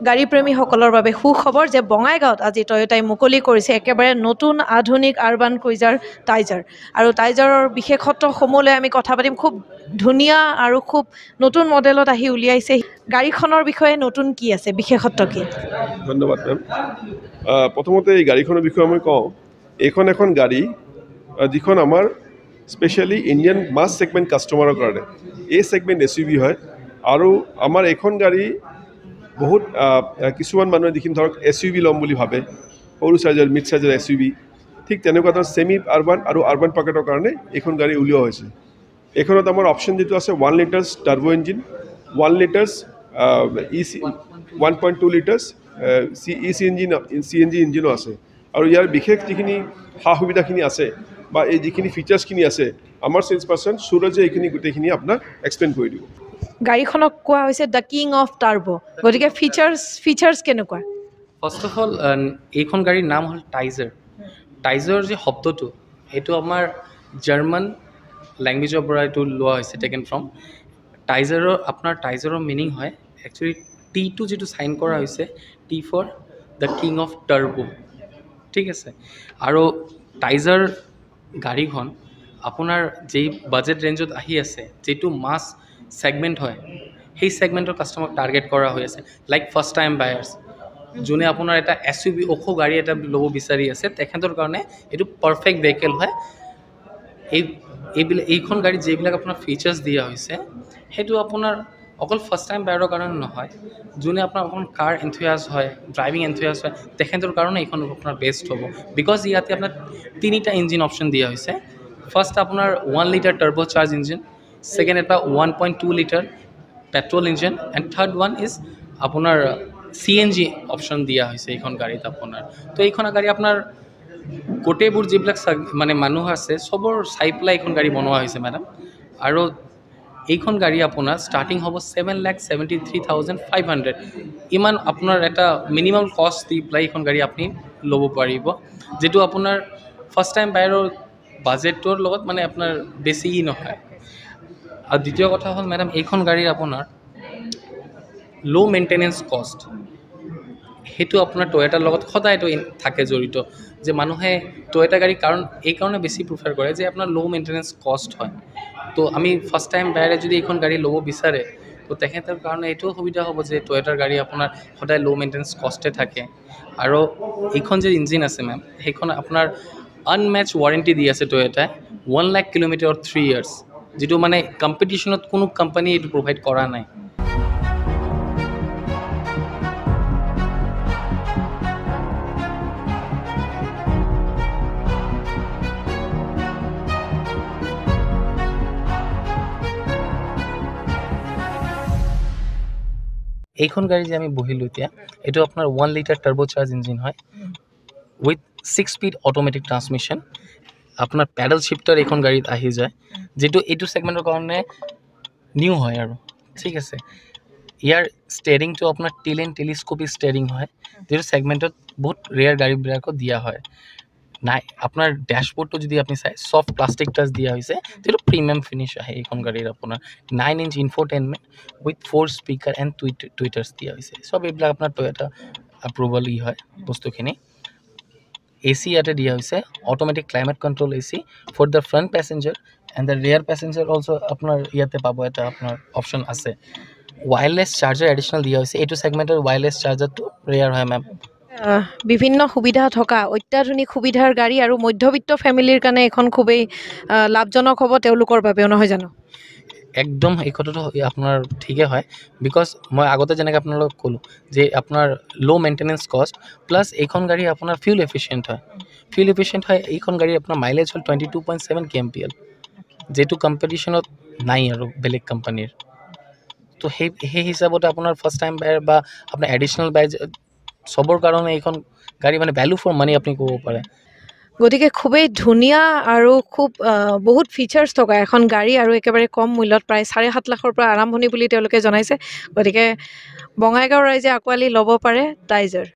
গাড়ী প্ৰেমীসকলৰ বাবে সুখবৰ যে বঙাইগাঁৱত আজি টয়োটাই মুকলি কৰিছে একেবাৰে নতুন আধুনিক আৰবান ক্ৰুইজাৰ টাইজাৰ আৰু টাইজাৰৰ বিশেষত্বসমূহলৈ আমি কথা পাতিম খুব ধুনীয়া আৰু খুব নতুন মডেলত আহি উলিয়াইছে গাড়ীখনৰ বিষয়ে নতুন কি আছে বিশেষত্ব কি ধন্যবাদ মেম প্ৰথমতে এই গাড়ীখনৰ বিষয়ে মই কওঁ এইখন এখন গাড়ী যিখন আমাৰ স্পেচিয়েলি ইণ্ডিয়ান মাছ ছেগমেণ্ট কাষ্টমাৰৰ কাৰণে এই ছেগমেণ্ট SUV হয় আৰু আমাৰ এইখন গাড়ী বহুত কিছুমান মানুহে দেখিম ধৰক SUV ল'ম বুলি ভাবে সৰু চাইজৰ মিড চাইজৰ SUV ঠিক তেনেকুৱা এটা ছেমি আৰবান আৰু আৰবান পকেটৰ কাৰণে এইখন গাড়ী উলিওৱা হৈছে এইখনত আমাৰ অপশ্যন যিটো আছে 1 litres turbo engine 1 litres EC 1.2 litres CNG ইঞ্জিনো আছে আৰু ইয়াৰ বিশেষ যিখিনি সা সুবিধাখিনি আছে বা এই যিখিনি ফিচাৰ্ছখিনি আছে আমাৰ চেলছ পাৰ্চন সুৰজে এইখিনি গোটেইখিনি আপোনাক এক্সপ্লেইন কৰি দিব গাড়ীখনক কোৱা হৈছে দ্য কিং অফ টাৰ্বো গতিকে ফিচাৰ্ছ কেনেকুৱা ফাৰ্ষ্ট অফ অল এইখন গাড়ীৰ নাম হ'ল টাইজাৰ যে শব্দটো সেইটো আমাৰ জাৰ্মান লেংগুৱেজৰ পৰা এইটো লোৱা হৈছে টেকেন ফ্ৰম টাইজাৰৰ মিনিং হয় একচুৱেলি টিটো যিটো চাইন কৰা হৈছে T for the king of turbo ঠিক আছে আৰু টাইজাৰ গাড়ীখন আপোনাৰ যেই বাজেট ৰেঞ্জত আহি আছে যিটো মাছ ছেগমেণ্ট হয় সেই ছেগমেণ্টৰ কাষ্টমাৰক টাৰ্গেট কৰা হৈ আছে লাইক ফাৰ্ষ্ট টাইম বায়াৰ্ছ যোনে আপোনাৰ এটা SUV ওখ গাড়ী এটা ল'ব বিচাৰি আছে তেখেতৰ কাৰণে এইটো পাৰফেক্ট ভেহিকেল হয় এইখন গাড়ীত যিবিলাক আপোনাৰ ফিচাৰ্ছ দিয়া হৈছে সেইটো আপোনাৰ অকল ফাৰ্ষ্ট টাইম বায়াৰৰ কাৰণে নহয় যোনে আপোনাৰ অকণ কাৰ এনথুয়াছ হয় ড্ৰাইভিং এনথুয়াছ হয় তেখেতৰ কাৰণে এইখন আপোনাৰ বেষ্ট হ'ব বিকজ ইয়াতে আপোনাৰ তিনিটা ইঞ্জিন অপশ্যন দিয়া হৈছে ফাৰ্ষ্ট আপোনাৰ 1 litre turbo charge engine second এটা 1.2 litre petrol engine and third one is আপোনাৰ CNG অপশ্যন দিয়া হৈছে এইখন গাড়ীত আপোনাৰ তো এইখন গাড়ী আপোনাৰ গোটেইবোৰ যিবিলাক মানে মানুহ আছে চবৰ চাই পেলাই এইখন গাড়ী বনোৱা হৈছে মেডাম আৰু এইখন গাড়ী আপোনাৰ ষ্টাৰ্টিং হ'ব 7,73,500 ইমান আপোনাৰ এটা মিনিমাম কষ্ট দি পেলাই এইখন গাড়ী আপুনি ল'ব পাৰিব যিটো আপোনাৰ ফাৰ্ষ্ট টাইম বায়াৰৰ বাজেটটোৰ লগত মানে আপোনাৰ বেছি নহয় আৰু দ্বিতীয় কথা হ'ল মেডাম এইখন গাড়ীৰ আপোনাৰ ল' মেইনটেনেঞ্চ কষ্ট সেইটো আপোনাৰ টয়োটাৰ লগত সদায়তো থাকে জড়িত যে মানুহে টয়োটা গাড়ী এইকাৰণে বেছি প্ৰিফাৰ কৰে যে আপোনাৰ ল' মেইনটেনেঞ্চ কষ্ট হয় তো আমি ফাৰ্ষ্ট টাইম বায়াৰে যদি এইখন গাড়ী ল'ব বিচাৰে তো তেখেতৰ কাৰণে এইটোও সুবিধা হ'ব যে টয়োটাৰ গাড়ী আপোনাৰ সদায় ল' মেইনটেনেঞ্চ কষ্টে থাকে আৰু এইখন যে ইঞ্জিন আছে মেম সেইখন আপোনাৰ আনমেচ ৱাৰেণ্টি দি আছে টয়োটাই 1 লাখ কিলোমিটাৰ 3 ইয়াৰ্ছ যিটো মানে কম্পিটিশ্যনত কোনো কোম্পানী এইটো প্ৰভাইড কৰা নাই এইখন গাড়ী যে আমি বহিলোঁ এতিয়া এইটো আপোনাৰ 1 লিটাৰ টাৰ্বো চাৰ্জ ইঞ্জিন হয় উইথ 6 স্পীড অট'মেটিক ট্ৰান্সমিশ্যন আপোনাৰ পেডেল শ্বিফ্টাৰ এইখন গাড়ীত আহি যায় যিটো এইটো ছেগমেণ্টৰ কাৰণে নিউ হয় আৰু ঠিক আছে ইয়াৰ ষ্টেৰিংটো আপোনাৰ টেলিস্কোপিক ষ্টেৰিং হয় যিটো ছেগমেণ্টত বহুত ৰেয়াৰ গাড়ীবিলাকত দিয়া হয় নাই আপোনাৰ ডেশ্ববৰ্ডটো যদি আপুনি চাই ছফ্ট প্লাষ্টিক টাচ দিয়া হৈছে যিটো প্ৰিমিয়াম ফিনিছ আহে এইখন গাড়ীৰ আপোনাৰ 9 inch infotainment with 4 speaker and tweeters দিয়া হৈছে চব এইবিলাক আপোনাৰ টয়োটা এপ্ৰুভেল হয় বস্তুখিনি AC ইয়াতে দিয়া হৈছে automatic climate control AC for the front passenger and the rear passenger also' আপোনাৰ ইয়াতে পাব এটা আপোনাৰ অপশ্যন আছে ৱায়াৰলেছ চাৰ্জাৰ এডিশ্যনেল দিয়া হৈছে এইটো ছেগমেণ্টৰ ৱায়াৰলেছ চাৰ্জাৰটো ৰেয়াৰ হয় মেম বিভিন্ন সুবিধা থকা অত্যাধুনিক সুবিধাৰ গাড়ী আৰু মধ্যবিত্ত ফেমিলিৰ কাৰণে এখন খুবেই লাভজনক হ'ব তেওঁলোকৰ বাবেও নহয় জানো একদম এই কথাটো আপোনাৰ ঠিকে হয় বিকজ মই আগতে যেনেকৈ আপোনালোকক ক'লোঁ যে আপোনাৰ ল' মেইনটেনেঞ্চ কষ্ট প্লাছ এইখন গাড়ী আপোনাৰ ফিউল এফিচিয়েণ্ট হয় এইখন গাড়ী আপোনাৰ মাইলেজ হ'ল 22.7 kmpl যিটো কম্পিটিশ্যনত নাই আৰু বেলেগ কোম্পানীৰ তো সেই হিচাপতে আপোনাৰ ফাৰ্ষ্ট টাইম বায়াৰ বা আপোনাৰ এডিশ্যনেল বায়াৰ চবৰ কাৰণে এইখন গাড়ী মানে ভেলু ফৰ মানি আপুনি ক'ব পাৰে গতিকে খুবেই ধুনীয়া আৰু খুব বহুত ফিচাৰ্ছ থকা এখন গাড়ী আৰু একেবাৰে কম মূল্যত প্ৰায় 7.5 লাখৰ পৰা আৰম্ভণি বুলি তেওঁলোকে জনাইছে গতিকে বঙাইগাঁও ৰাইজে আঁকোৱালি ল'ব পাৰে টাইজাৰ